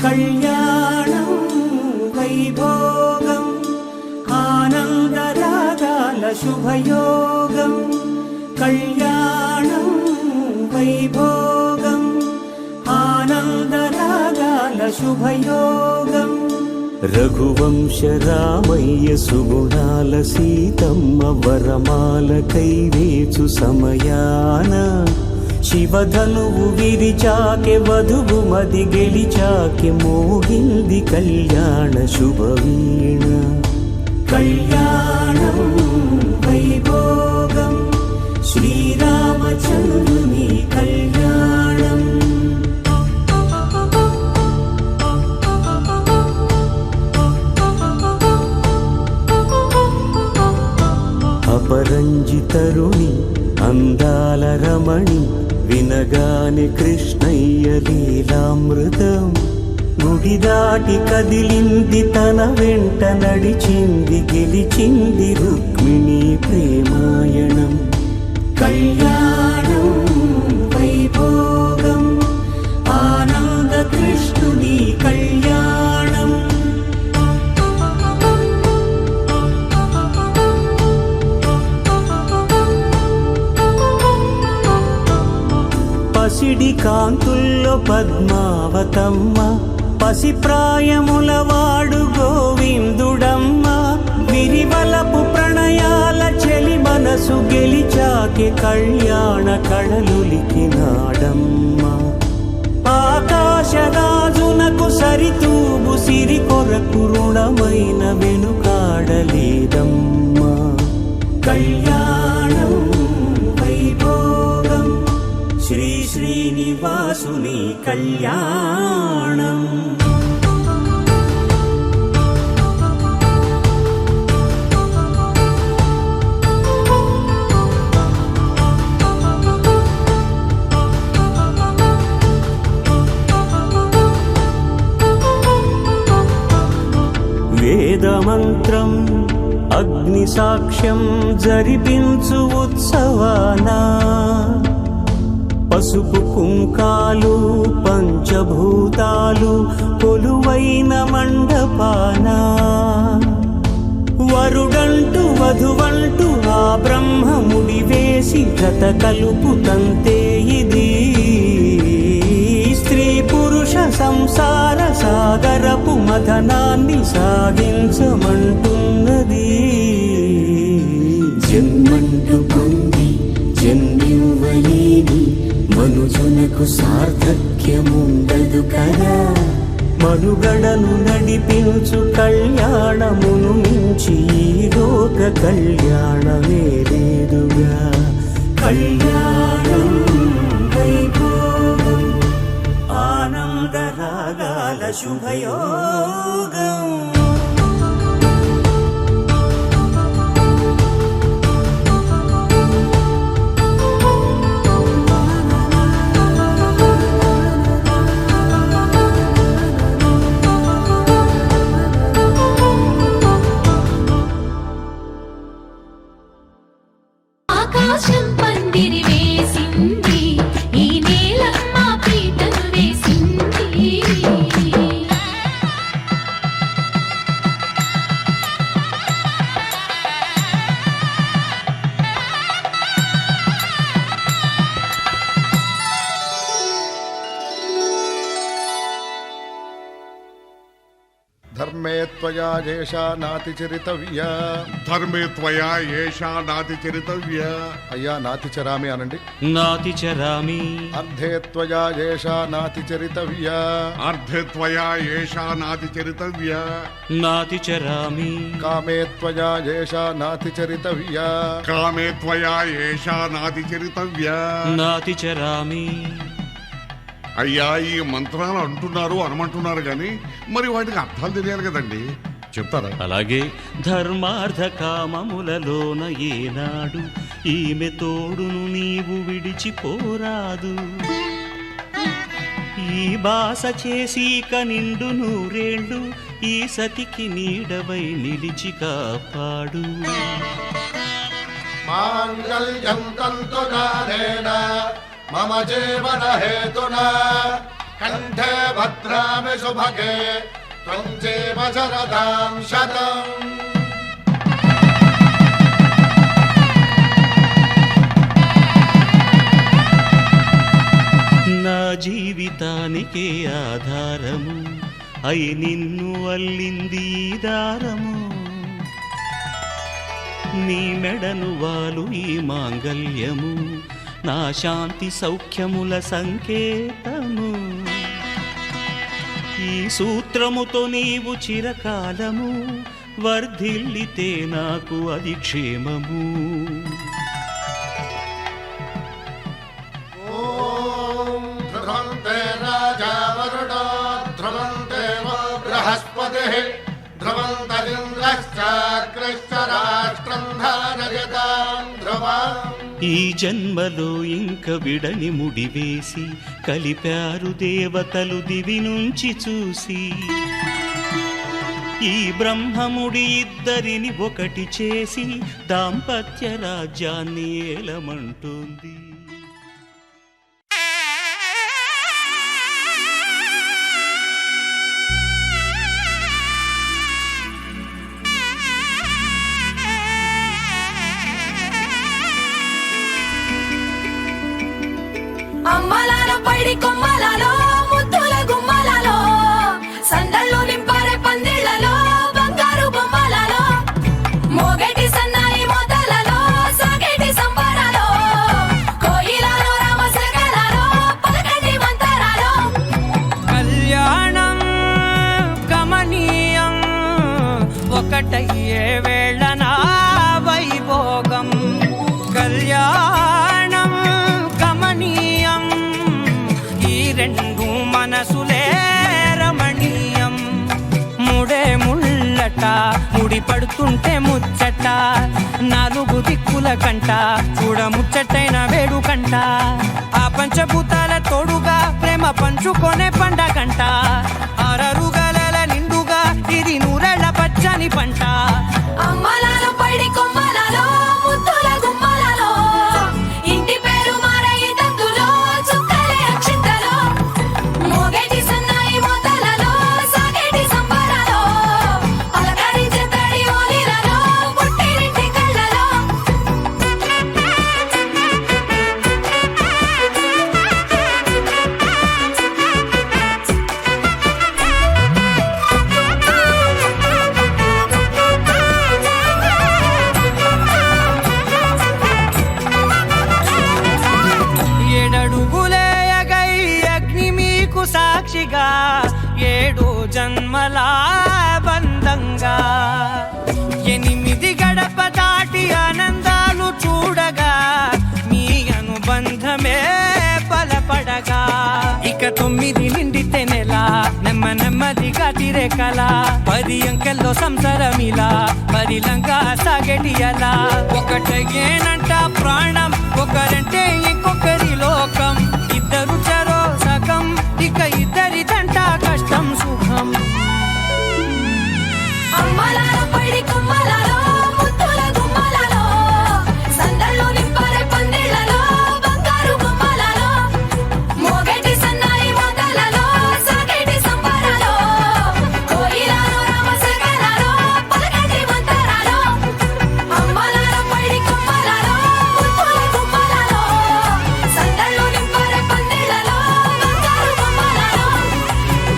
కళ్యాణం వైభోగం ఆనందరాగాల శుభయోగం. కళ్యాణం వైభోగం ఆనందరాగాల శుభయోగం. రఘువంశ రామయ్య సుగుణాల సీతమ్మ వరమాల కైవేచు సమయాన శివధనువు విరిచాకె వధువు మది గెలిచాకె మోగింది కళ్యాణ శుభవీణ. కళ్యాణం వైభోగం శ్రీరామచంద్రుని కళ్యాణం. అపరంజి తరుణి అందాల రమణి వినగాని కృష్ణయ్య లీలామృతం. గుడి దాటి కదిలింది తన వెంట నడిచింది గెలిచింది రుక్మిణి ప్రేమాయణం. కళ్యాణం వైభోగం ఆనంద కృష్ణుని కళ్యాణం. పసిడి కాంతుల్లో పద్మావతమ్మ పసిప్రాయముల వాడు గోవిందుడమ్మ. విరివలపు ప్రణయాల చెలి మనసు గెలిచాకే కళ్యాణ కళలులికినాడమ్మ. ఆకాశరాజునకు సరితూగు సిరి కొరకు రుణమైన వెనుకాడలేదమ్మ. కళ్యాణం వైభోగం శ్రీ శ్రీనివాసుని కళ్యాణం. వేదమంత్రం అగ్ని సాక్ష్యం జరిపించు ఉత్సవానా పసుపు కుంకాలు పంచభూతాలు కొలువైన మండపాన. వరుడంటూ వధువంటూ ఆ బ్రహ్మముడి వేసి జత కలుపుతంతే ఇది. స్త్రీ పురుష సంసార సాగరపు మథనాన్ని సాగించమంటున్నది. జన్మంటూ పొంది జన్మివ్వలేని మనుజునకు సార్థక్యముండదు కదా. మనుగడను నడిపించు కళ్యాణమును మించి ఈ లోక కళ్యాణమే లేదుగా. కళ్యాణం వైభోగం ఆనంద రాగాల శుభయోగం. ఆకాశం పందిరి వేసింది ఈ నేలమ్మ పీటలు వేసింది. ధర్మే త్వయా ఏషా నాతిచరితవ్యా. ధర్మే త్వయా ఏషా నాతిచరితవ్యా. అయ్యా నాతిచరామి అనండి. నాతిచరామి. అర్ధే త్వయా ఏషా నాతిచరితవ్యా. అర్ధే త్వయా ఏషా నాతిచరితవ్యా. నాతిచరామి. కామే త్వయా ఏషా నాతిచరితవ్యా. కామే త్వయా ఏషా నాతిచరితవ్యా. నాతిచరామి. అయ్యా ఈ మంత్రాలు అంటున్నారు అనమంటున్నారు గాని మరి వాటికి అర్థాలు తెలియాలి కదండి, చెప్తారా? అలాగే ధర్మార్థ కామములలోన ఏనాడు ఈమె తోడును నీవు విడిచిపోరాదు. ఈ బాస చేసి కనిండు నూరేళ్ళు ఈ సతికి నీడవై నిలిచి కాపాడు. మాంగళ్యం తంతునానేన మమ జీవన హేతునా కంఠే భద్రామి శుభగే త్వం జీవ శరదాం శతం. నా జీవితానికే ఆధారము అయి నిన్ను అల్లింది ఈ దారము. నీ మెడను వాలు ఈ మాంగల్యము నా శాంతి సౌఖ్యముల సంకేతము. ఈ సూత్రముతో నీవు చిరకాలము వర్ధిల్లితే నాకు అది క్షేమము. ఓం ధ్రువంతే రాజా వరుణో ధ్రువంతే వో బృహస్పతిః ధ్రువంతరింద్రశ్చాగ్రశ్చ రాష్ట్రం ధారయతాం ధ్రువం. ఈ జన్మలో ఇంక విడని ముడివేసి కలిపారు దేవతలు దివి నుంచి చూసి. ఈ బ్రహ్మముడి ఇద్దరిని ఒకటి చేసి దాంపత్య రాజ్యాన్ని ఏలమంటుంది. అమ్మలాలో పైడి కొమ్మలలో ముద్దుల గుమ్మలలో సందళ్ళు నింపారే పందిళ్లలో బంగారు బొమ్మలలో మోగేటి సన్నాయి మోతలలో సాగేటి సంబరాలో కోయిలలో రామసగలలో పలకటి మంతరాలో. కళ్యాణం గమనీయం ఒకటయ్యే వేళ నా వైభోగం. కళ్యాణం గమనీయం ఈ రెండు మనసులే రమణీయం. ముడే ముళ్ళట ముడి పడుతుంటే ముచ్చట నాలుగు దిక్కుల కంట చూడ ముచ్చటైన వేడుకంట. ఆ పంచభూతాల తోడుగా ప్రేమ పంచుకొనే పండగంట. ఆరరుగల నిండుగా ఇది నూరెళ్ళ పచ్చని పంట. అమ్మలాలో పైడి కొమ్మలలో ముద్దుల గుమ్మలలో ఇంటి పేరు మారయి తందులో చుక్కలే అక్షింతలో మోగేటి సన్నాయి మోతలలో సాగేటి సంబరాలో పలకరించే తడి ఓలిలలో పుట్టినింటి కళ్ళలో. ఏడడుగులేయగై అగ్ని మీకు సాక్షిగా 7 జన్మల బంధంగా 8 గడప దాటి ఆనందాలు చూడగా మీ అనుబంధమే బలపడగా. ఇక 9 నిండితే నెల నెమ్మదిగా తిరే కల 10 అంకెల్లో సంసారమిలా పరిలంగా సాగేటి అలా. ఒకటేనంట ప్రాణం ఒకరంటే ఇంకొకరి లోకం. ఇద్దరు చరో సగం ఇక ఇద్దరి దంట కష్టం సుఖం. అమ్మలాలో పైడి కొమ్మలలో ముద్దుల గుమ్మలలో సందళ్ళు నింపారే పందిళ్లలో బంగారు బొమ్మలలో మోగేటి సన్నాయి మోతలలో సాగేటి సంబరాలో కోయిలలో రామసగలలో పలకటి మంతరాలో. అమ్మలాలో పైడి కొమ్మలలో ముద్దుల గుమ్మలలో సందళ్ళు నింపారే పందిళ్లలో బంగారు బొమ్మలలో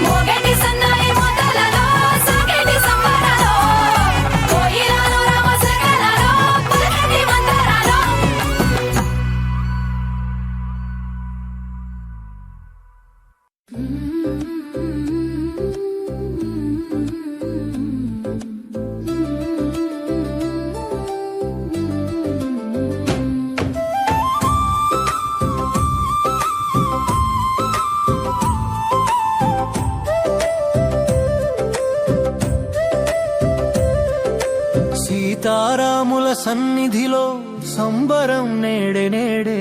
మోగేటి సన్నాయి మోతలలో సాగేటి సంబరాలో కోయిలలో రామసగలలో పలకటి మంతరాలో. సీతారాముల సన్నిధిలో సంబరం నేడే నేడే.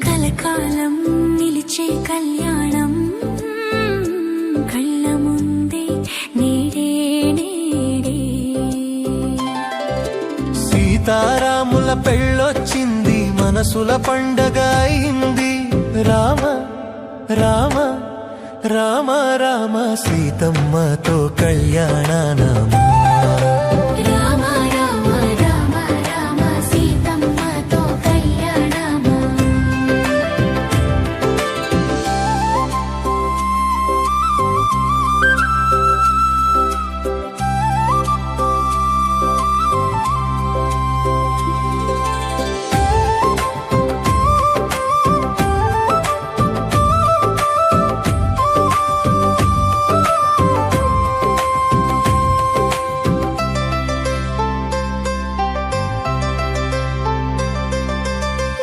కలకాలం నిలిచే కళ్యాణం కళ్ళ ముందే నేడే నేడే. సీతారాముల పెళ్ళొచ్చింది మనసుల పండగ అయింది. రామ రామ రామ రామ సీతమ్మతో కళ్యాణనామా రామ రామ రామ రామ సీతమ్మతో కళ్యాణమా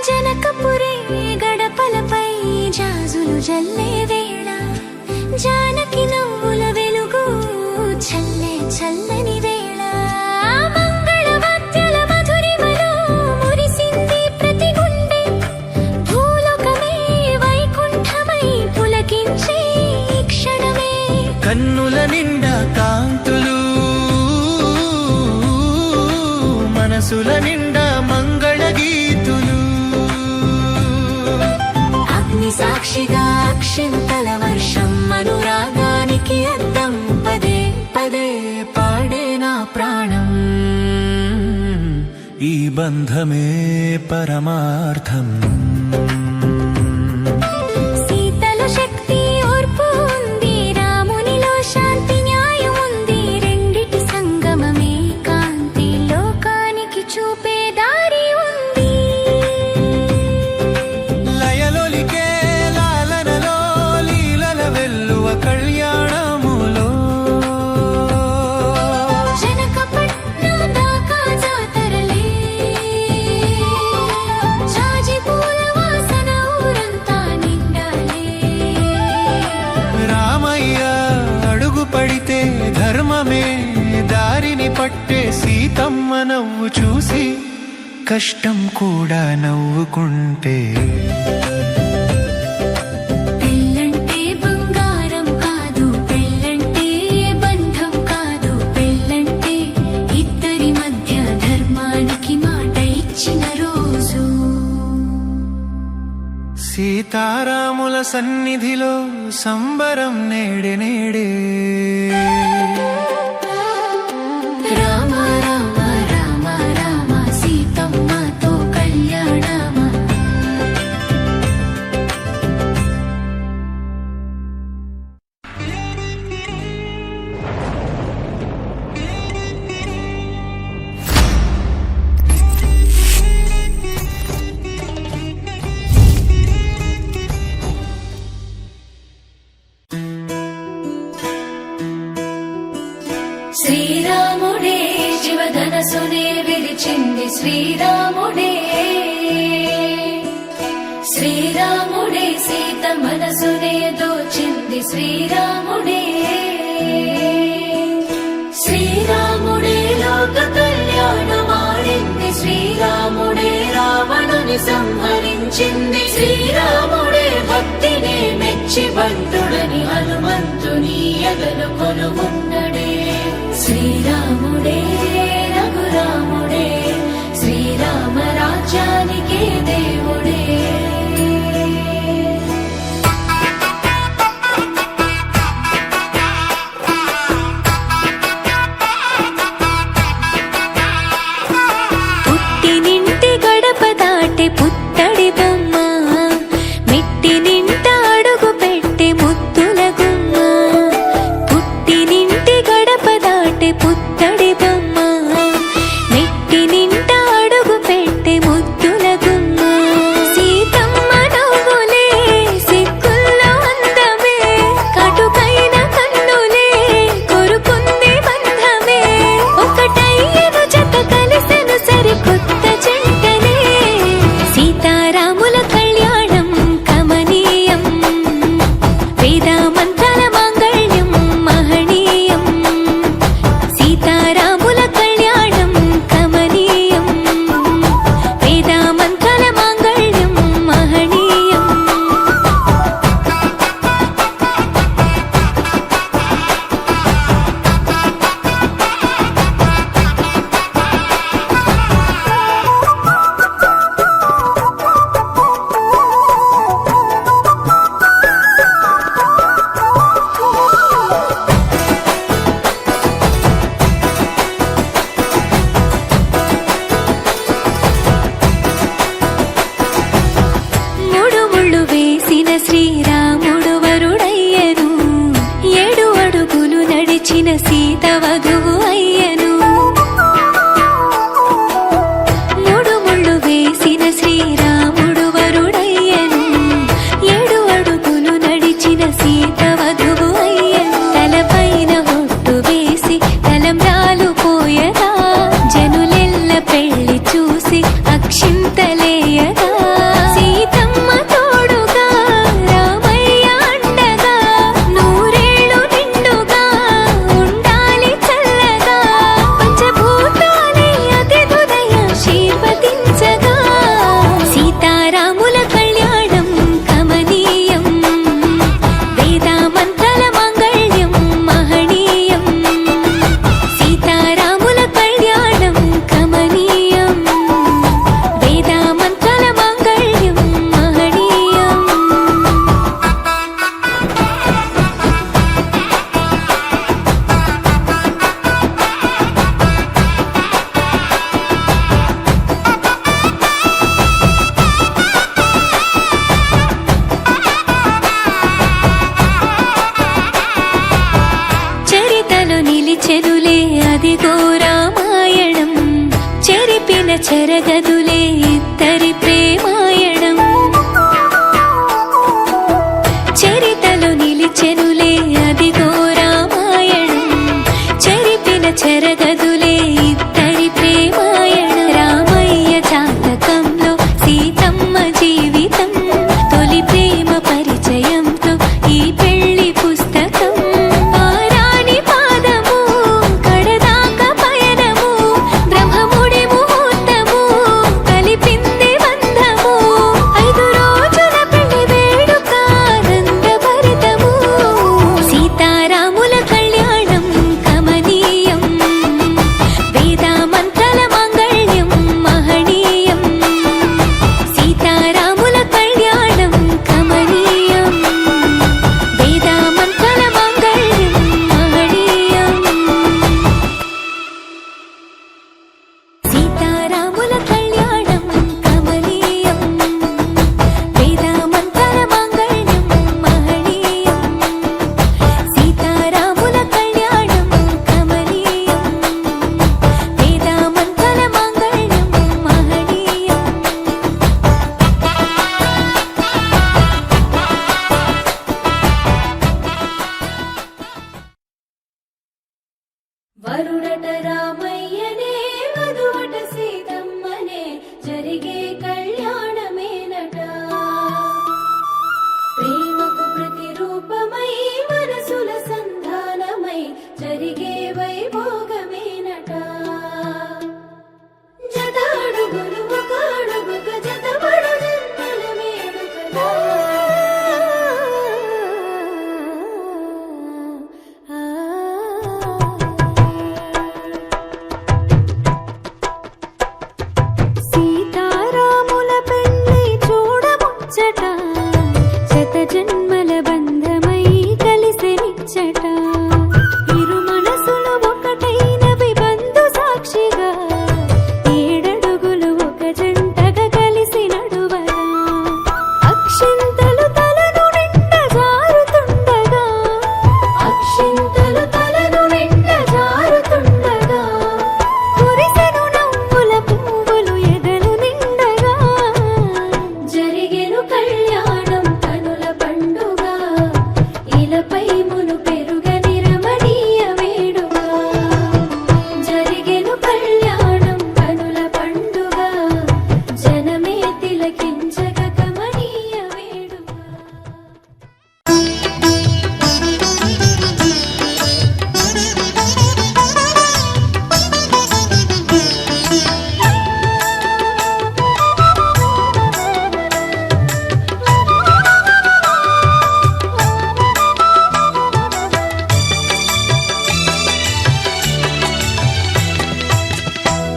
జనకపురే గడపలపై జాజులు జల్లే వేళ జానకి నవ్వుల వెలుగు చల్లే చల్లని వేళ మంగళవాద్యాల మధురిమలో మురిసింది ప్రతి గుండె భూలోకమే వైకుంఠమై పులకించే ఈ క్షణమే కన్నుల నిండా కాంతులు మనసుల నిండా మంగళ గీతులు అగ్ని సాక్షిగా అక్షింతల వర్షం అనురాగానికి అద్దం పదే పదే పాడే నా ప్రాణం ఈ బంధమే పరమార్థం సీతలో శక్తి ఓర్పు ఉంది రామునిలో శాంతి న్యాయం ఉంది రెండిటి సంగమమే కాంతి లోకానికి చూపే దారి ఉంది లయలొలికే లాలనలో లీలల వెల్లువ కళ్యాణములో జనకపట్నం దాకా జాతరలే జాజి పూల వాసన ఊరంతా నిండాలే రామయ్య అడుగు పడితే ధర్మమే దారిని పట్టే సీతమ్మ నవ్వు చూసి కష్టం కూడా నవ్వుకుంటే పెళ్ళంటే బంగారం కాదు పెళ్ళంటే బంధం కాదు పెళ్ళంటే ఇద్దరి మధ్య ధర్మానికి మాట ఇచ్చిన రోజు సీతారాముల సన్నిధిలో సంబరం నేడే నేడే రామ రామ రామ రామ సీతమ్మతో కళ్యాణమా శ్రీరాముడే శివధనసునే విరిచింది శ్రీరాముడే శ్రీరాముడే సీత మనసునే దోచింది శ్రీరాముడే శ్రీరాముడే లోక కళ్యాణమాడింది శ్రీరాముడే రావణుని సంహరించింది శ్రీరాముడే భక్తినే మెచ్చి బంటుడని హనుమంతుని ఎదలు కొలువున్నడే శ్రీరాముడే రఘురాముడే శ్రీరామ రాజ్యానికే దేవుడే పుట్టినింటి గడప దాటి పుత్తడి బొమ్మ మిట్టి నింట అడుగు పెట్టి ముద్దుల గుమ్మ పుట్టినింటి గడప దాటి పుత్తడి బొమ్మ మిట్టి నింట అడుగు పెట్టి ముద్దుల గుమ్మ సీతమ్మ జన్మల బంధమై కలిసెనిచ్చట ఇరు మనసులు ఒకటైనవి బంధు సాక్షిగా ఏడడుగులు ఒక జంటగా కలిసి నడువగా అక్షింతలు తలను నిండ జారుతుండగా అక్షింతలు తలను నిండ జారుతుండగా కురిసెను నవ్వుల పువ్వులు ఎదలు నిండగా జరిగెను కళ్యాణం కనుల పండుగ ఇలపై మును పెరుగని రమణీయ వేడుక జరిగెను కళ్యాణం కనుల పండుగ జనమే తిలకించగ కమనీయ వేడుక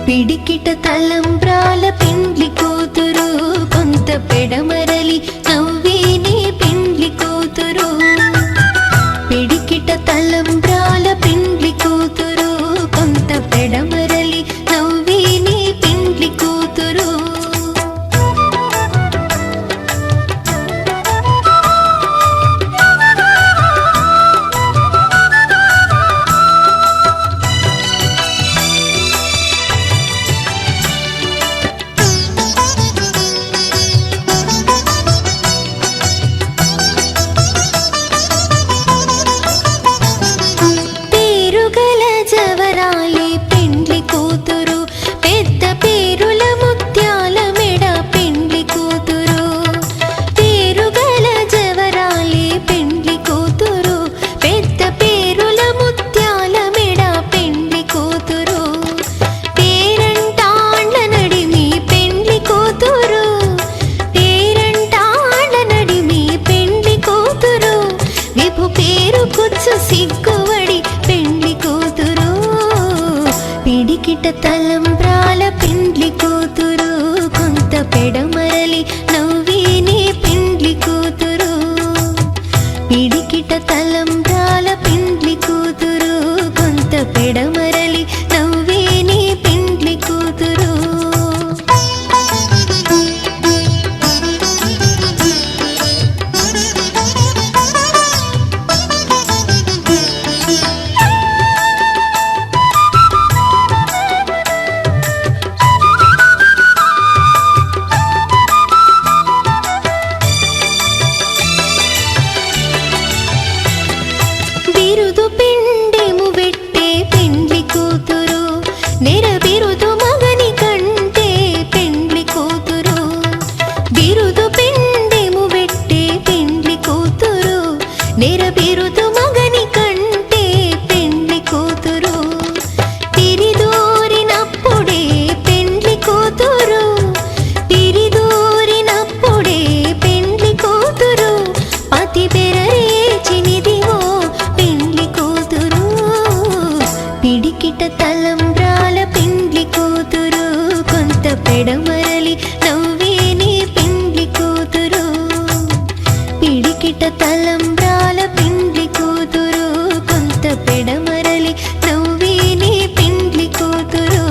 పిడికిట తలంబ్రాల పెండ్లి కూతురు కొంత పెడమరలి నవ్వేనే పెండ్లి కూతురు పిడికిట తలంబ్రాల పెండ్లి కూతురు కొంత పెడమరలి నవ్వేనే పెండ్లి కూతురు పేరుగల జవరాలే పెండ్లి కూతురు పెద్ద పేరుల ముత్యాల మెడ పెండ్లి కూతురు పేరుగల జవరాలే పెండ్లి కూతురు పెద్ద పేరుల ముత్యాల మెడ పెండ్లి కూతురు పేరంటాండ్ల నడిమి పెండ్లి కూతురు పేరంటాండ్ల నడిమి పెండ్లి కూతురు విభు పేరు కుచ్చు సిగ్గువడి పెండ్లి కూతురు పిడికిట తలంబ్రాల పెండ్లి కూతురు కొంత పెడమరలి నవ్వేనే పెండ్లి కూతురు పిడికిట తలంబ్రాల పెండ్లి కూతురు కొంత పెడమరలి నవ్వేనే పెండ్లి కూతురు బిరుదు పిండెము వెట్టే పెండ్లి కూతురు నెర బిరుదు మగని కంటే పెండ్లి కూతురు బిరుదు పిండెము వెట్టే పెండ్లి కూతురు నెర బిరుదు మగని కంటే పెండ్లి కూతురు తిరిదూరినప్పుడే పెండ్లి కూతురు తిరిదూరినప్పుడే పెండ్లి కూతురు పతి బెరరేచినిదివో పెండ్లి కూతురు పిడికిట తలంబ్రాల పెండ్లి కూతురు కొంత పెడమరలి నవ్వేనే పెండ్లి కూతురు పిడికిట తలంబ్రాల పెండ్లి కూతురు కొంత పెడమరలి నవ్వేనే పెండ్లి కూతురు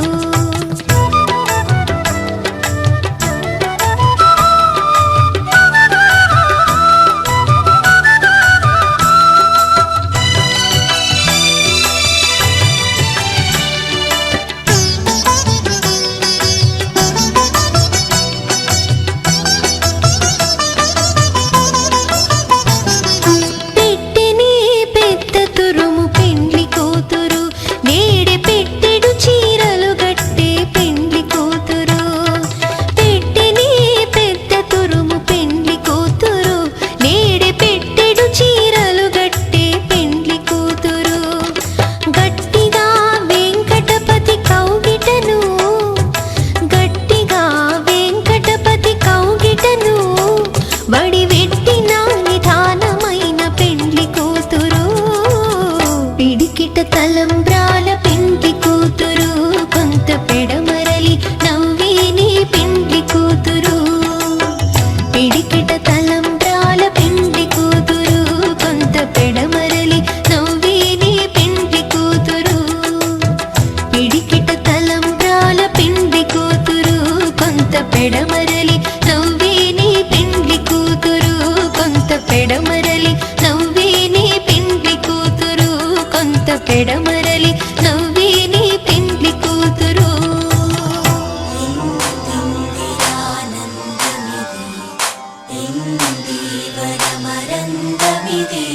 ఇందీవనమరందమిది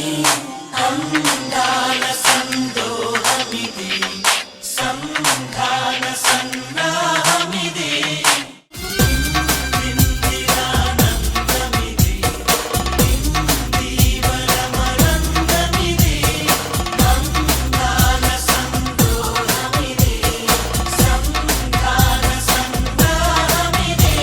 అందాల సందోహమిది సంధాన సన్నాహమిది ఇందిరానందమిది ఇందీవనమరందమిది అందాల సందోహమిది సంధాన సన్నాహమిది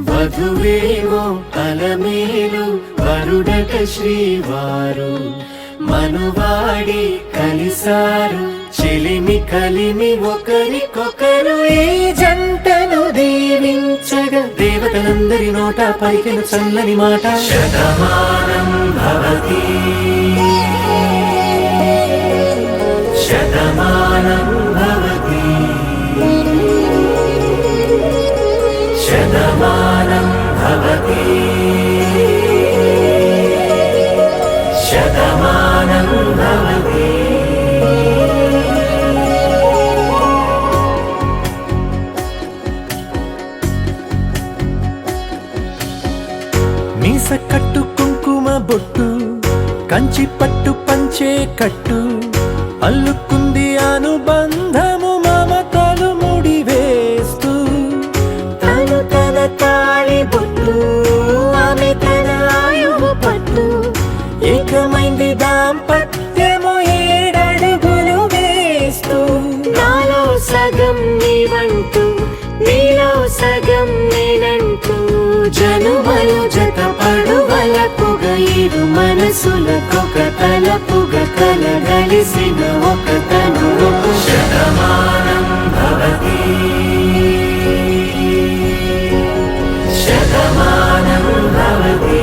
వధువేవో అలమేలు వరుడట శ్రీవారు మనువాడి కలిసారు చెలిమి కలిమి ఒకరికొకరు ఈ జంటను దీవించగా దేవతలందరి నోట పలికిన చల్లని మాట శతమానం భవతి శతమానం భవతి శతమానం భవతి శతమానం భవతి మీస కట్టు కుంకుమ బొట్టు కంచి పట్టు పంచే కట్టు అల్లుకుంది అనుబంధము మమతలు ముడివేస్తూ తను తన తాళి బొట్టు ఆమె తన ఆయువు పట్టు ఏకమైంది దాంపత్యము 7 అడుగులు వేస్తూ నాలో సగం నీవంటూ నీలో సగం నేనంటూ జనుమలు జత పడువలపుగ ఇరు మనసులకొక తలపుగ కలగలిసిన ఒక తను శతమానం భవతి శతమానం భవతి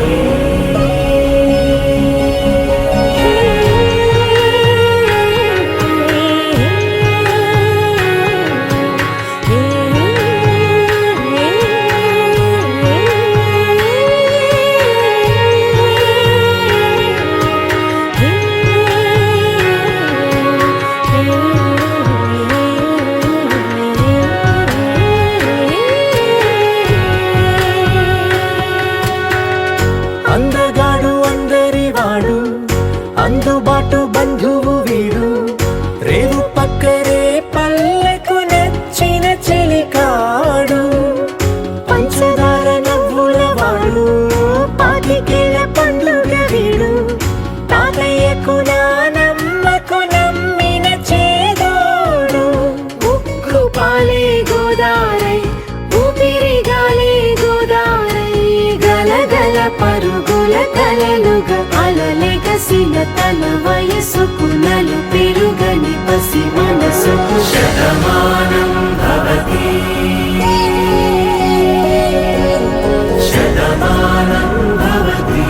అందగాడు అందరివాడు అందుబాటు బంధువు వీడు రేవు పక్కరే పల్లెకు నచ్చిన చెలికాడు పంచదార నవ్వుల వాడు పాతికేల పండుగ వీడు తాతయ్యకు నానమ్మకు నమ్మిన చేదోడు ఉక్కు పాలే గోదారై ఊపిరి గాలే గోదారై గలగల పరుగుల కలలుగా అలలెగసిన తన వయసుకు నలు పెరుగని పసి మనసుకు శతమానం భవతి శతమానం భవతి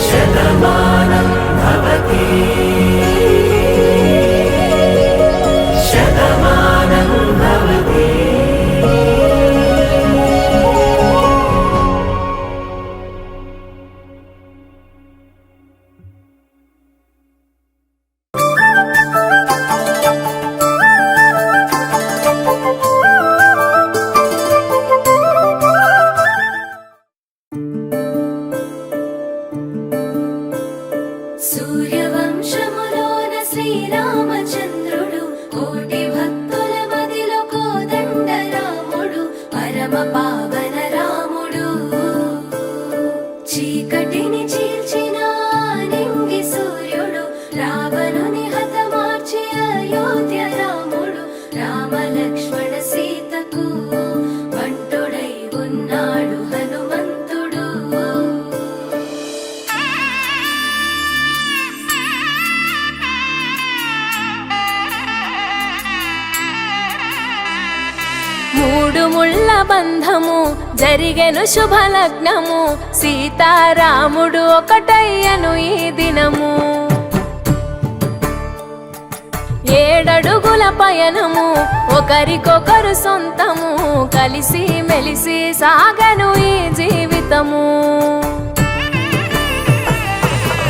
శతమానం భవతి శతమానం భవతి సూర్యవంశములోన శ్రీరామచంద్రుడు కోటి భక్తుల మదిలో కోదండ రాముడు పరమ పావన రాముడు చీకటిని చీల్చిన నింగి సూర్యుడు రావణుని హతమార్చి అయోధ్య రాముడు రామ లక్ష్మణ సీతకు వంటుడై ఉన్నాడు హనుమంతుడు మూడు ముళ్ళ బంధము జరిగెను శుభలగ్నము సీతారాముడు ఒకటయ్యను ఈ దినము 7 అడుగుల పయనము ఒకరికొకరు సొంతము కలిసి మెలిసి సాగను ఈ జీవితము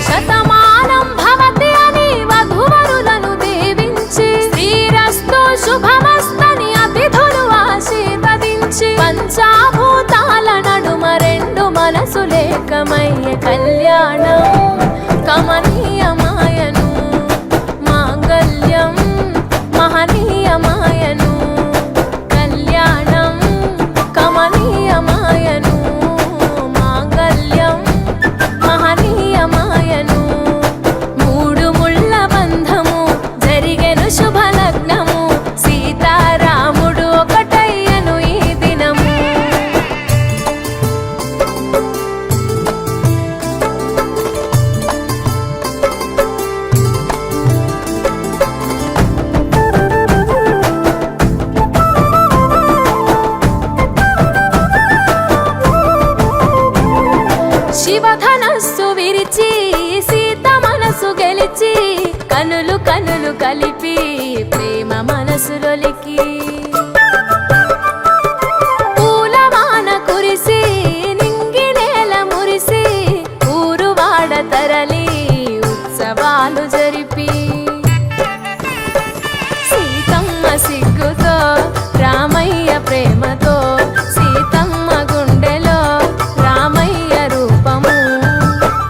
శతమానం భవతి అని వధువరులను దీవించి శ్రీరస్తు శుభమస్తని అతిథులు ఆశీర్వదించి పంచాభూతాల నడుమ 2 మనసులేకమయ్య కళ్యాణం కమనీయమాయను మాంగళ్యం మహనీయమాయను కళ్యాణం కమనీయమాయను మాంగళ్యం మహనీయమాయను 3 ముళ్ళ బంధము జరిగెను శుభలగ్నము సీతారాముడు ఒకటయ్యను ఈ దినము శివధనస్సు విరిచి సీత మనసు గెలిచి కనులు కనులు కలిపి ప్రేమ మనసులొలికి పూలవాన కురిసి నింగి నేల మురిసి ఊరువాడ తరలి ఉత్సవాలు జరిపి సీతమ్మ సిగ్గుతో రామయ్య ప్రేమతో సీతమ్మ గుండెలో రామయ్య రూపము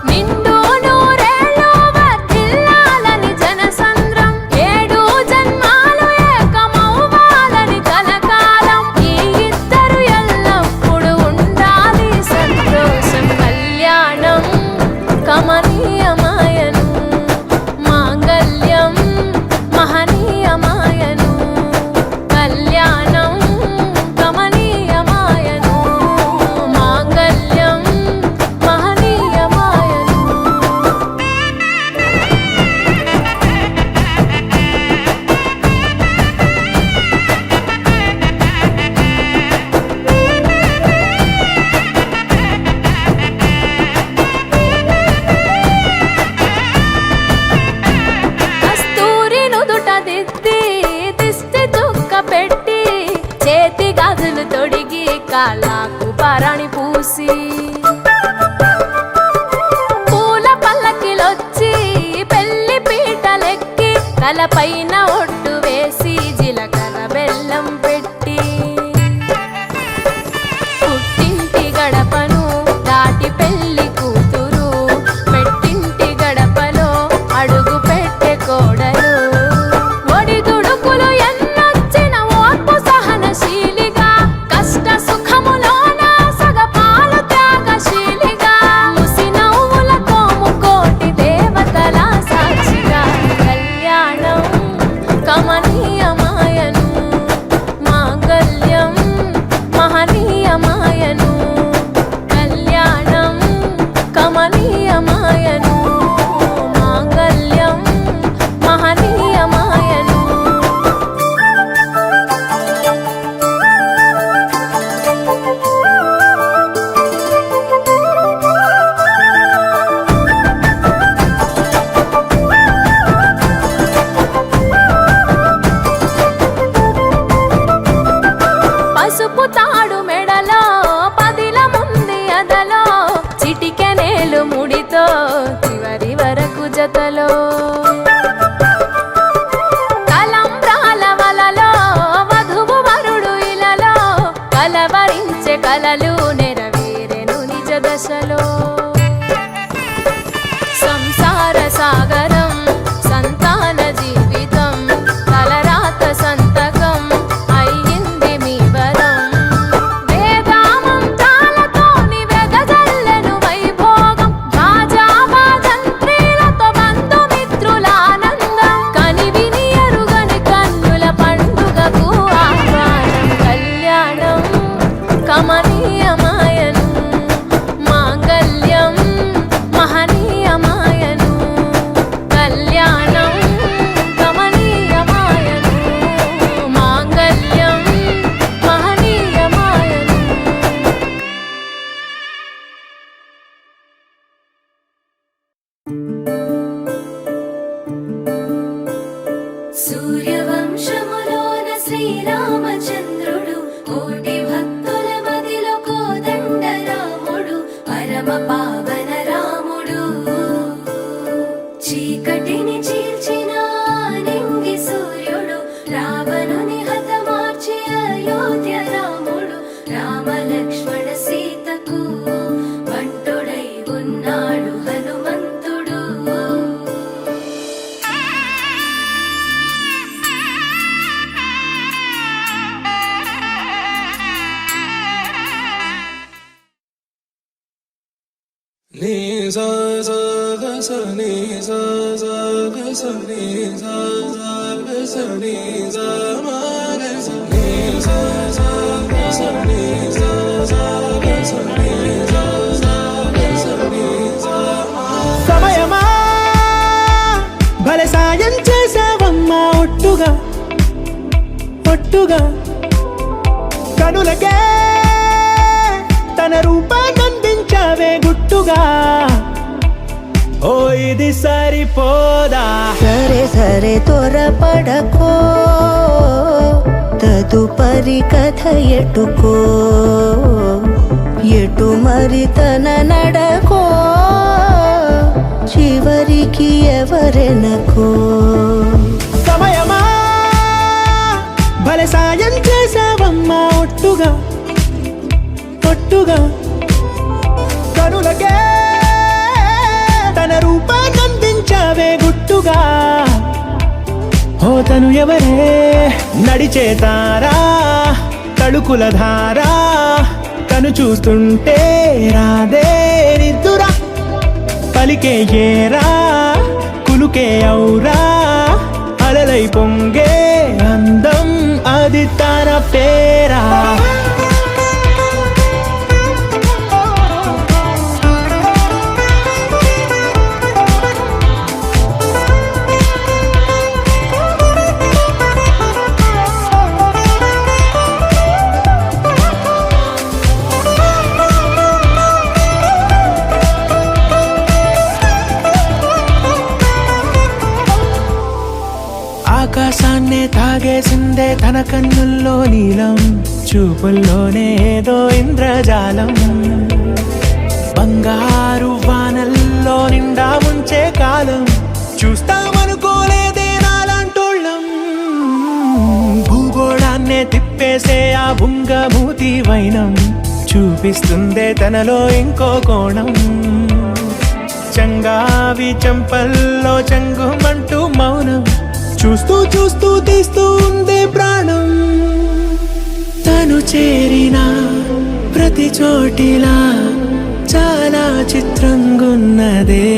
నిండు నూరేళ్ళు వర్ధిల్లాలని జనసంద్రం 7 జన్మాలు ఏకమవ్వాలని కలకాలం ఈ ఇద్దరు ఎల్లప్పుడూ ఉండాలి సంతోషం కళ్యాణం కమనీయమాయను మాంగళ్యం మహనీయమాయను కళ్యాణం కమనీయమాయను మాంగళ్యం మహనీయమాయను కస్తూరి నుదుట దిద్ది దిష్టి చుక్క పెట్టి చేతి గాజులు తొడిగి కాళ్ళకు పరణి పూసి పూల పల్లకిలొచ్చి పెళ్లి పీటలెక్కి తలపైన ఒట్టు వేసి జీలకర్ర బెల్లం పెట్టి పుట్టింటి గడపను దాటి పెళ్లి కూతురు మెట్టింటి గడపలో అడుగు పెట్టే కోడలు ఒడిదుడుకులు ఎన్నొచ్చిన ఓర్పు సహనశీలిగా కష్ట సుఖములోన సగపాలు త్యాగశీలిగా ముసి నవ్వులతో ముకోటి దేవతల సాక్షిగా కళ్యాణం కమనీయమాయను మాంగళ్యం మహనీయమాయను కళ్యాణం కమనీయమాయను మాంగళ్యం మహనీయమాయను పసుపు తాడు మెడలో పదిల ముంది అదలో చిటికెనేలు ముడితో చివరి వరకు జతలో తలంబ్రాల వలలో వధువు వరుడు ఇలలో కలవరించే కలలు నెరవేరెను నిజ దశలో సంసార సాగరం సంతాన జీవితం తలరాత సంతకం అయ్యింది మీ వరం వేదామంతాలతోని వెదజల్లెను వైభోగం రాజావాదంత్రీలతో బంధుమిత్రుల ఆనందం కనివిని ఎరుగని కన్నుల పండుగకు ఆహ్వానం కళ్యాణం కమనీయమాయను మాంగళ్యం పరమ పావన రాముడు చీకటిని చీల్చిన నింగి సూర్యుడు రావణుని హతమార్చి అయోధ్య రాముడు రామ లక్ష్మణ సీతకు వంటుడై ఉన్నాడు హనుమంతుడు ni sa sa ga sa ni sa sa ga sa ni sa sa ga sa ni sa ma ga sa ni sa sa ga sa ni sa sa ga sa ni sa sa ga sa ni sa ma సమయమా భలే సాయం చేసావమ్మా ఒట్టుగా ఒట్టుగా కనులకే తన రూపాన్నందించావే గుట్టుగా ఓ ఇది సరిపోదా సరే సరే త్వరపడకో తదుపరి కథ ఎటుకో ఎటు మరి తన నడకో చివరికి ఎవరెనకో సమయమా భలే సాయం చేసావమ్మా ఒట్టుగా ఒట్టుగా కనులకే తన రూపాన్నందించావే గుట్టుగా ఓ తను ఎవరే నడిచే తారా తళుకుల ధారా తను చూస్తుంటే రాదే నిద్దురా పలికే ఏరా కులుకే ఔరా అలలై పొంగే అందం అది తన పేరా ఆకాశాన్నే తాగేసిందే తన కన్నుల్లో నీలం చూపుల్లోనే ఏదో ఇంద్రజాలం బంగారు వానల్లో నిండా ఉంచే కాలం చూస్తామనుకోలేదే నాలాంటోళ్ళం భూగోళాన్నే తిప్పేసే ఆ బుంగమూతి వైనం చూపిస్తుందే తనలో ఇంకో కోణం చంగావి చంపల్లో చంగుమంటూ మౌనం చూస్తూ చూస్తూ తీస్తూ ఉందే ప్రాణం తను చేరిన ప్రతి చోటిలా చాలా చిత్రంగున్నదే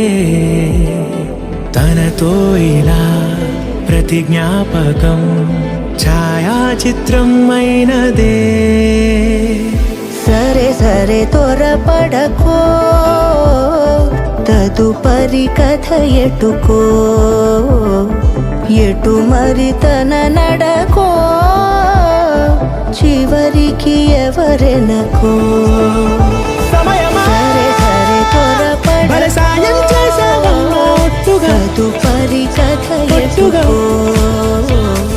తనతో ఇలా ప్రతి జ్ఞాపకం ఛాయాచిత్రం అయినదే సరే సరే త్వరపడకో తదుపరి కథ ఎటుకో ఎటు మరి తన నడకో చివరికి ఎవరెనకో సమయమా సరే సరే భలే సాయం చేసావమ్మా ఒట్టుగా తదుపరి కథ ఒట్టుగా ఎటుకో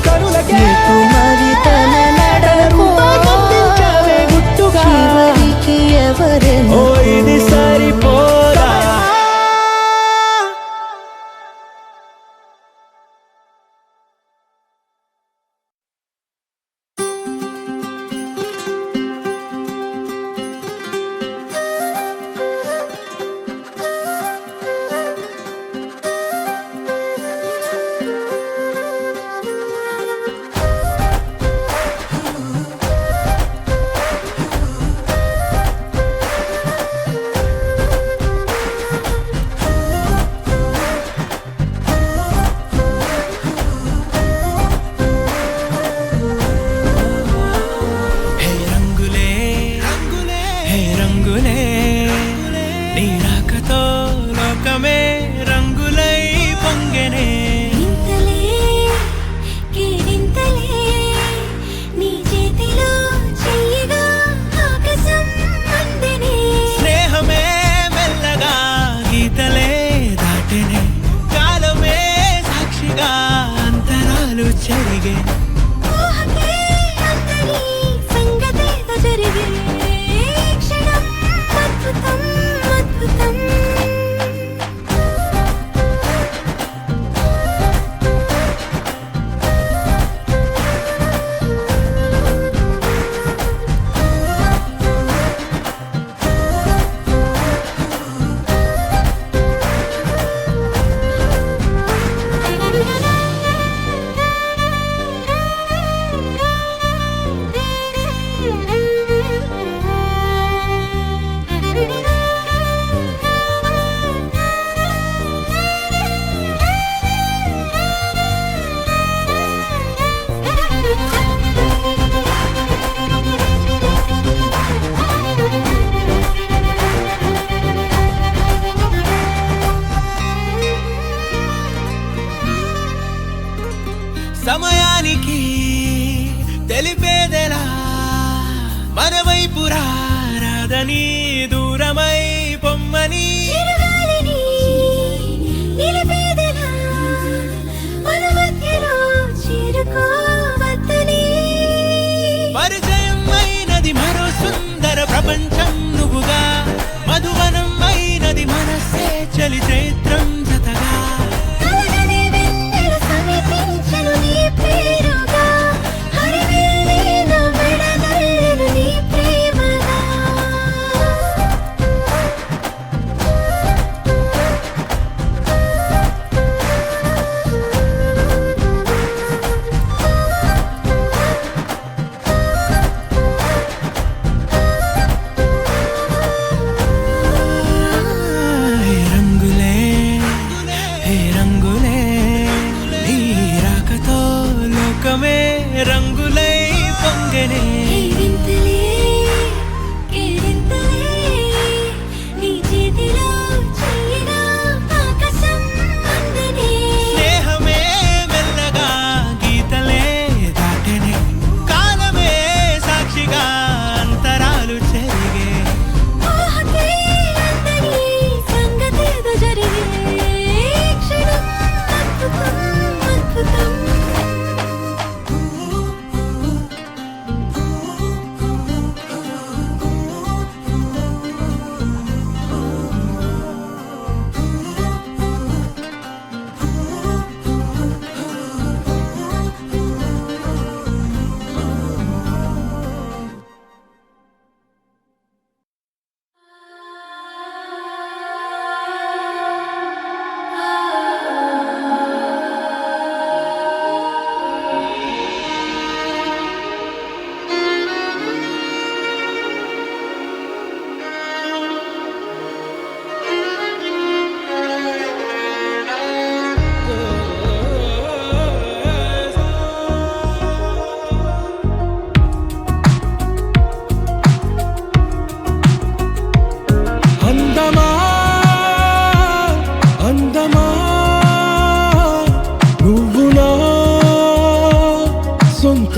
కనులకే ఎటు మరి తన నడకో రూపాన్నందించావే గుట్టుగా చివరికి ఓ ఎవరెనకో ఇది సరిపోదా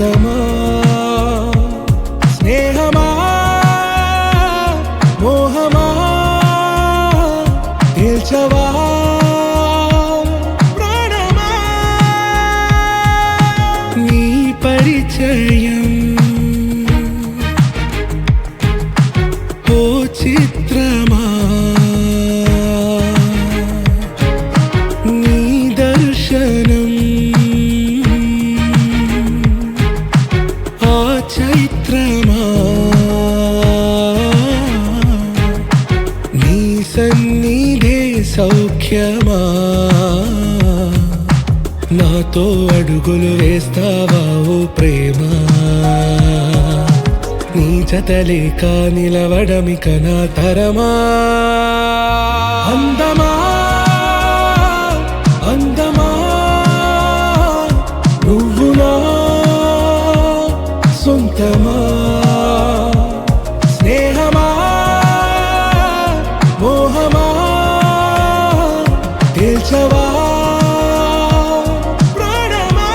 సొంతమా స్నేహమా మోహమా తేల్చవా ప్రాణమా నీ పరిచయం ఓ చిత్రమా నీ దర్శనం ఆ చైత్రమా నీ సన్నిధే సౌఖ్యమా నాతో అడుగులు వేస్తావా ఓ ప్రేమ నీ జతలేక నిలవడమిక నా తరమా అందమా అందమా నువ్వు నా సొంతమా స్నేహమా మోహమా తేల్చవా ప్రాణమా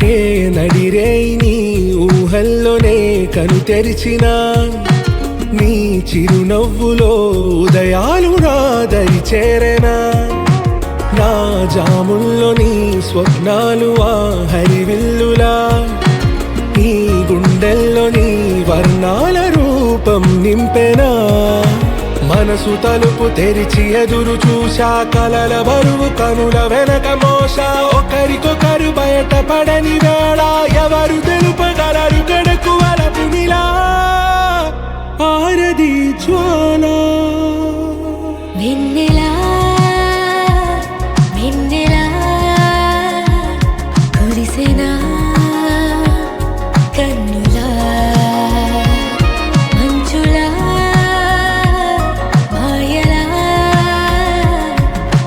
ఏ నడిరే నీ ఊహల్లోనే కను తెరిచిన నీ చిరునవ్వులో ఉదయాలు నా దరి చేరెనా నా జాముల్లో నీ స్వప్నాలు ఆ హరివిల్లులా ఈ గుండెల్లో నీ వర్ణాల రూపం నింపెనా మనసు తలుపు తెరిచి ఎదురు చూశా కలల బరువు కనుల వెనక మోసా ఒకరికొకరు బయటపడని వేళ ఎవరు తెలుపగలరు గడకు వలపు నిలా ఆరది జ్వాల వెన్నెలా వెన్నెలా కురిసెనా కన్నులా మంచులా మాయలా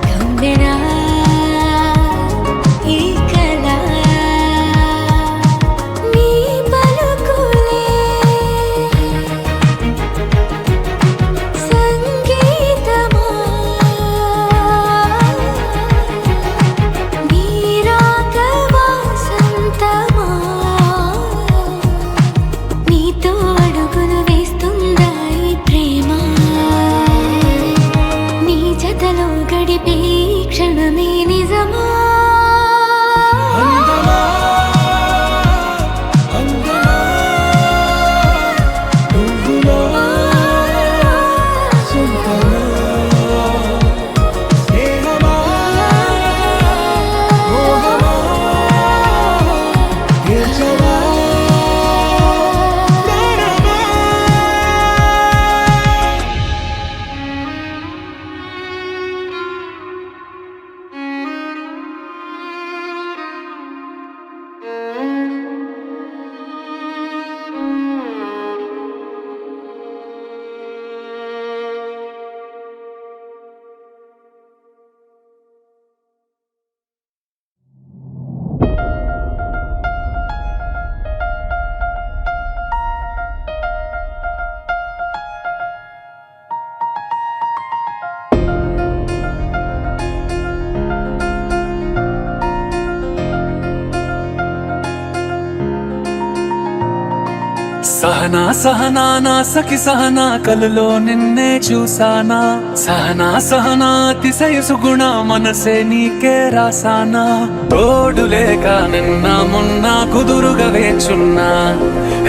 కమ్మెనా ఈ కళ నీ పలుకులే సంగీతమా నీ రాగవా సంతమా నీతో అడుగులు వేస్తుందా ఈ ప్రేమ నీ జతలో గడిపే ఈ క్షణమే నిజమా అందమా అందమా నువ్వు నా సొంతమా స్నేహమా మోహమా తేల్చవా ప్రాణమా సహనా సహనా నా సఖి సహనా కలలో నిన్నే చూసానా సహనా సహనా అతిశయ సుగుణ మనసే నీకే రాసానా తోడులేక నిన్న మొన్న కుదురుగా వేచున్నా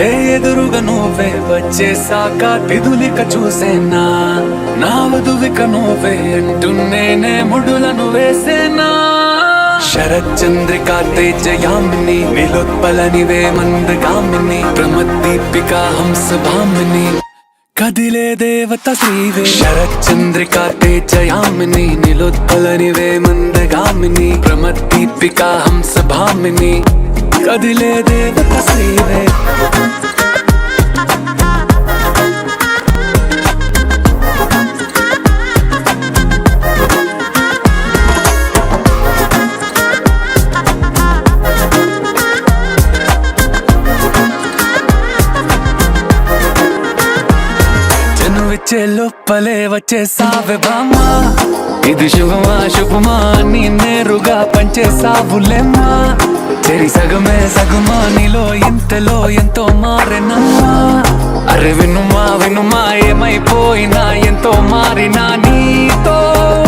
ఏ ఎదురుగా నువ్వే వచ్చేసాక తిదులిక చూసేనా నా వధువిక నువ్వే అంటున్నేనే ముడులను వేసేనా శరచంద్రికా తేజయామిని నిలోత్పలనివే మందగామిని ప్రమద్దీపికా హంసభామిని కదిలే దేవత శ్రీవే శరచంద్రికా తేజయామిని నిలోత్పలనివే మందగామిని ప్రమద్దీపికా హంసభామిని కదిలే దేవత శ్రీవే జనువిచ్చే లోపలే వచ్చేసావే బామ్మా ఇది శుభమా శుభమా నీ నేరుగా పంచేసావులేమ్మా చెరి సగమే సగమా నీలో ఇంతలో ఎంతో మారెనమ్మా అరే వినుమా వినుమా ఏమైపోయినా ఎంతో మారినా నీతో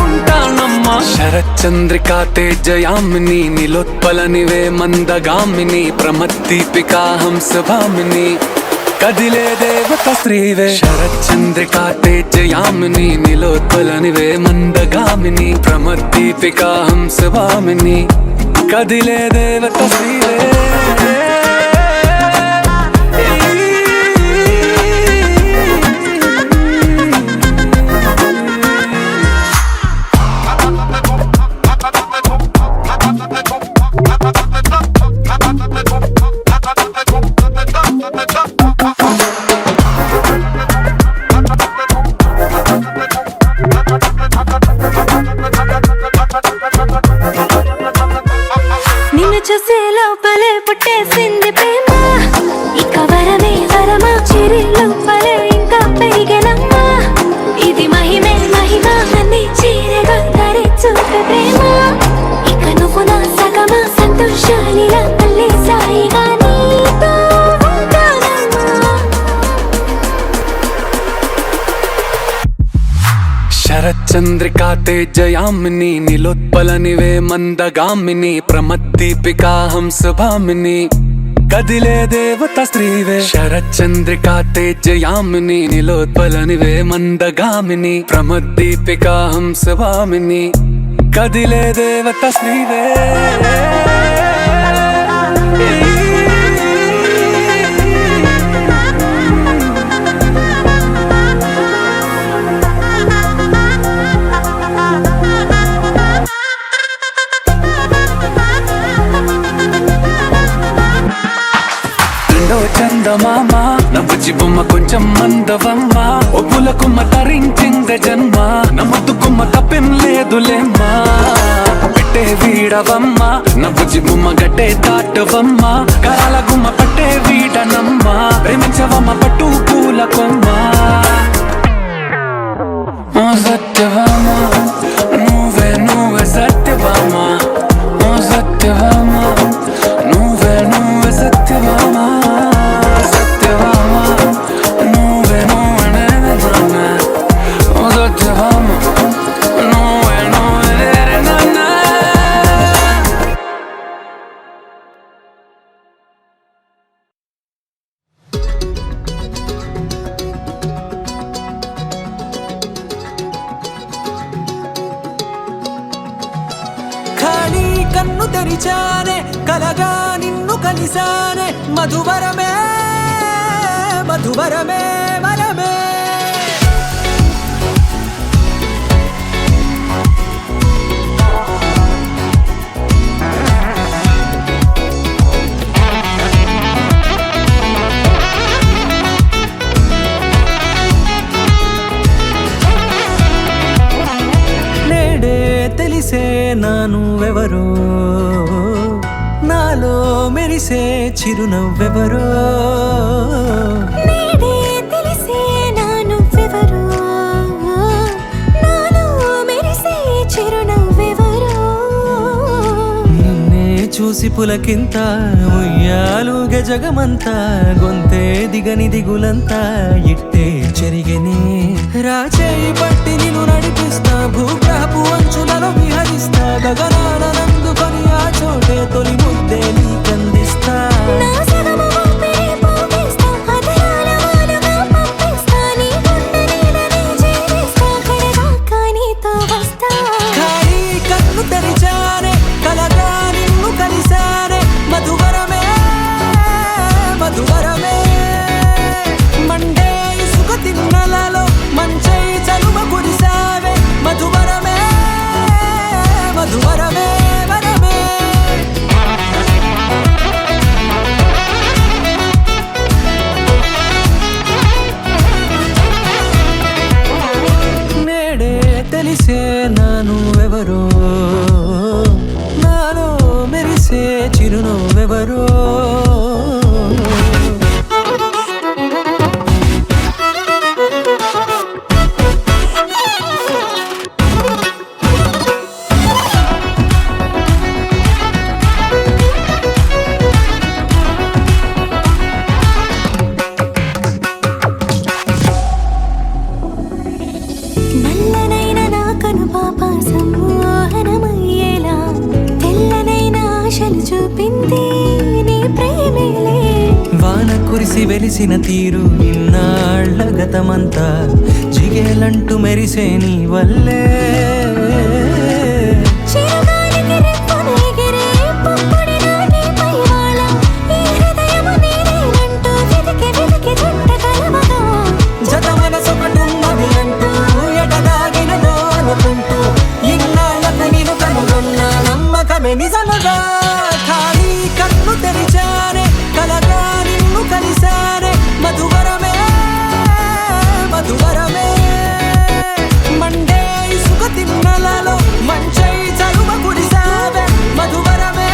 ఉంటానమ్మా శరచంద్రికా తేజయామిని నీలోత్పలనివే మందగామిని ప్రమద్దీపికా హంసభామిని కదిలే దేవత శ్రీవే శరచంద్రికా తేజయామిని నీలోత్పలనివే మందగామిని ప్రమద్దీపికా హంసభామిని కదిలే దేవత శ్రీవే నిన్ను చూసే లోపలే పుట్టేసింది ప్రేమ ఇక వరమే వరమా చిరి లోపలే ఇంకా పెరిగెనమ్మా ఇది మహిమే మహిమ అన్ని చీరగా ధరించుకే ప్రేమ ఇక నువ్వు నా సగమా సంతోషాలిలా మళ్ళీ సాయిగా నీతో ఉంటానమ్మా శరచంద్రికా తేజయామిని నీలోత్పలనివే మందగామిని ప్రమద్దీపికా హంసభామిని కదిలే దేవత శ్రీవే శరచంద్రికా తేజయామిని నీలోత్పలనివే మందగామిని ప్రమద్దీపికా హంసభామిని కదిలే దేవత శ్రీవే రెండో చందమామ నవ్వుచి బొమ్మ కొంచెం మందవమ్మ ఒప్పుల కుమ్మ తరించిందే జన్మ నమ్మద్దు కుమ్మ తప్పేం లేదులేమ్మా పెట్టే వీడవమ్మ నవ్వుచి బొమ్మ గట్టే దాటవమ్మ కరాల గుమ్మ పట్టే వీడనమ్మ ప్రేమించవమ్మ పట్టు పూల కొమ్మ ఓ సత్యవామ నువ్వే నువ్వే సత్యవామ ఓ సత్యవామ నువ్వే నువ్వే సత్యవామ సత్యవామ నువ్వే నువ్వే నేనే ఓ సత్యవామ నువ్వే నువ్వే నేనే ఖాళీ కన్ను తెరిచానే కలగా నిన్ను కలిసానే మధువరమే మధువరమే వరమే నేడే తెలిసే నానువెవరో నాలో మెరిసే చిరునవ్వెవరో నేడే తెలిసే నానువ్వెవరో నాలో మెరిసే చిరునవ్వెవరో నిన్నే చూసి పులకింత ఉయ్యాలుగ జగమంతా గొంతే దిగని దిగులంతా ఇట్టే చెరిగెనే రాచేయి పట్టి నిన్ను నడిపిస్తా భూగ్రహపు అంచులలో విహరిస్తా గగనాల నందుకొని ఆ చోటే తొలి ముద్దే నీకందిస్తా నా సగము ఊపిరి పోగిస్తా అదరాల వాలుగా పంపిస్తా నీ గుండె నీడనే చేరిస్తా కడదాకా నీతో వస్తా ఖాళీ కన్ను తెరిచానే కలగా నిన్ను కలిసానే మధువరమే మధువరమే మండే ఇసుక తిన్నలలో మంచై చలువ కురిసి తెలిసే నానువెవరో, నాలో మెరిసే చిరునవ్వెవరో. నల్లనైన నా కనుపాప సమ్మోహనమయ్యేలా తెల్లనైన ఆశలు చూపింది నీ ప్రేమేలే. వాన కురిసి వెలిసిన తీరు ఇన్నాళ్ల గతమంతా జిగేలంటూ మెరిసే నీ వల్లే. చిరుగాలికి రెప్పను ఎగిరే పొప్పుడిన నీపై వాళ ఈ హృదయము నీదేనంటూ వెతికి వెతికి చుట్ట కలవగా జత మనసొకటున్నది అంటూ ఎటదాగినదో అనుకుంటూ ఇన్నాళ్లకు నేను కనుగొన్న నమ్మకమే నిజముగా. ఖాళీ కన్ను తెరిచానే కలగా నిన్ను కలిసానే మధువరమే మధువరమే. మండే ఇసుక తిన్నలలో మంచై చలువ కురిసావే మధువరమే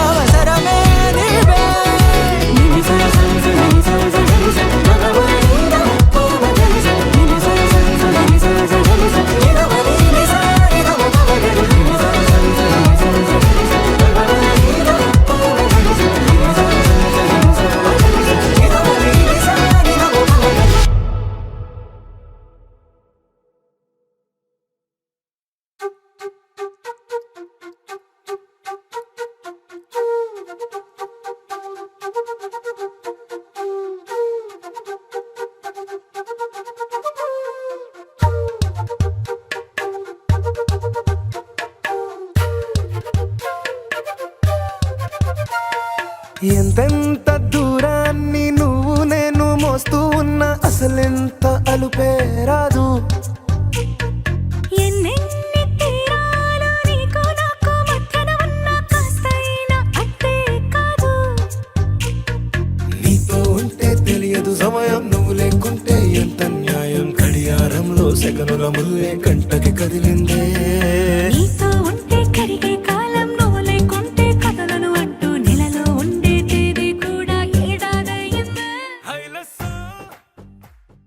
అవసరమే నీవే. ఎంతెంత దూరాన్ని నువ్వు నేను మోస్తూ ఉన్నా అసలెంత అలుపే రాదు. ఎన్నెన్ని తీరాలు నీకు నాకు మధ్యన ఉన్న కాస్తైనా అట్టే కాదు. నీతో ఉంటే తెలియదు సమయం, నువ్వు లేకుంటే ఎంత న్యాయం. గడియారంలో సెకనుల ముల్లే కంటకి కదిలింది.